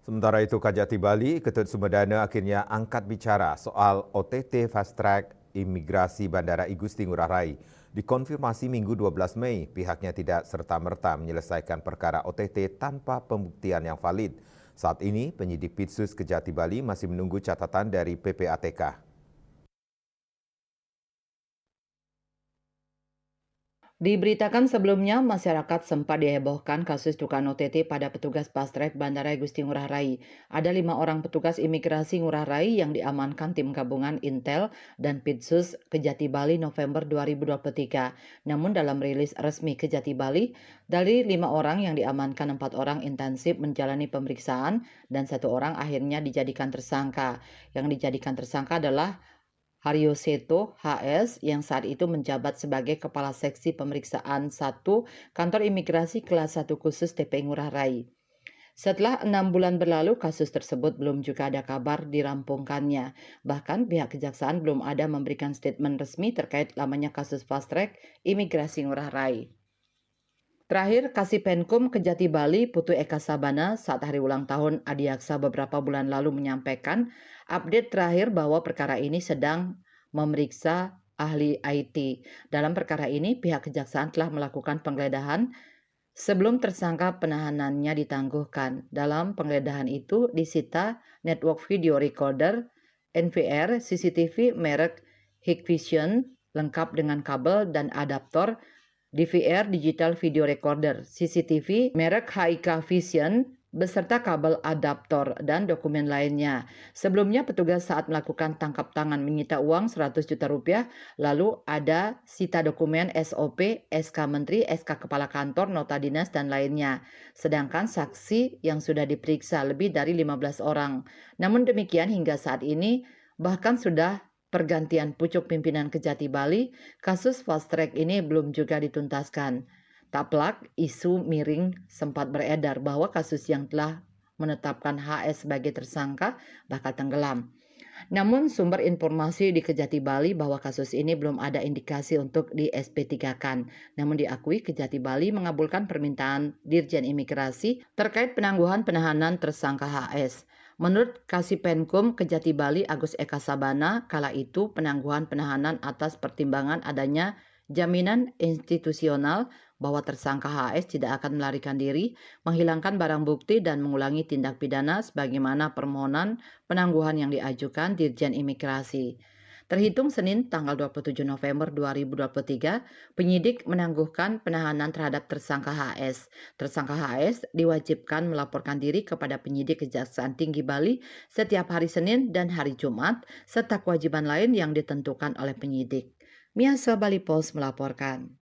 Sementara itu, Kajati Bali, Ketut Sumedana akhirnya angkat bicara soal OTT Fast Track Imigrasi Bandara I Gusti Ngurah Rai. Dikonfirmasi Minggu 12 Mei, pihaknya tidak serta-merta menyelesaikan perkara OTT tanpa pembuktian yang valid. Saat ini, penyidik Pitsus Kejati Bali masih menunggu catatan dari PPATK. Diberitakan sebelumnya, masyarakat sempat dihebohkan kasus dugaan OTT pada petugas Fast Track Bandara Igusti Ngurah Rai. Ada 5 orang petugas imigrasi Ngurah Rai yang diamankan tim gabungan Intel dan Pitsus Kejati Bali November 2023. Namun dalam rilis resmi Kejati Bali, dari 5 orang yang diamankan 4 orang intensif menjalani pemeriksaan dan 1 orang akhirnya dijadikan tersangka. Yang dijadikan tersangka adalah Haryoseto HS yang saat itu menjabat sebagai Kepala Seksi Pemeriksaan 1 Kantor Imigrasi Kelas 1 Khusus TPI Ngurah Rai. Setelah 6 bulan berlalu, kasus tersebut belum juga ada kabar dirampungkannya. Bahkan pihak kejaksaan belum ada memberikan statement resmi terkait lamanya kasus fast track imigrasi Ngurah Rai. Terakhir, Kasih Penkum Kejati Bali Putu Eka Sabana saat hari ulang tahun Adiaksa beberapa bulan lalu menyampaikan update terakhir bahwa perkara ini sedang memeriksa ahli IT. Dalam perkara ini, pihak kejaksaan telah melakukan penggeledahan sebelum tersangka penahanannya ditangguhkan. Dalam penggeledahan itu disita network video recorder, NVR, CCTV merek Hikvision lengkap dengan kabel dan adaptor, DVR digital video recorder, CCTV merek HIK Vision beserta kabel adaptor dan dokumen lainnya. Sebelumnya petugas saat melakukan tangkap tangan menyita uang 100 juta rupiah, lalu ada sita dokumen SOP, SK Menteri, SK Kepala Kantor, nota dinas dan lainnya. Sedangkan saksi yang sudah diperiksa lebih dari 15 orang. Namun demikian hingga saat ini bahkan sudah pergantian pucuk pimpinan Kejati Bali, kasus fast track ini belum juga dituntaskan. Tak pelak, isu miring sempat beredar bahwa kasus yang telah menetapkan HS sebagai tersangka bakal tenggelam. Namun sumber informasi di Kejati Bali bahwa kasus ini belum ada indikasi untuk di SP3-kan. Namun diakui Kejati Bali mengabulkan permintaan Dirjen Imigrasi terkait penangguhan penahanan tersangka HS. Menurut Kasih Penkum Kejati Bali Agus Eka Sabana, kala itu penangguhan penahanan atas pertimbangan adanya jaminan institusional bahwa tersangka HS tidak akan melarikan diri, menghilangkan barang bukti dan mengulangi tindak pidana sebagaimana permohonan penangguhan yang diajukan Dirjen Imigrasi. Terhitung Senin tanggal 27 November 2023, penyidik menangguhkan penahanan terhadap tersangka HS. Tersangka HS diwajibkan melaporkan diri kepada penyidik Kejaksaan Tinggi Bali setiap hari Senin dan hari Jumat, serta kewajiban lain yang ditentukan oleh penyidik. Miasa Bali Post melaporkan.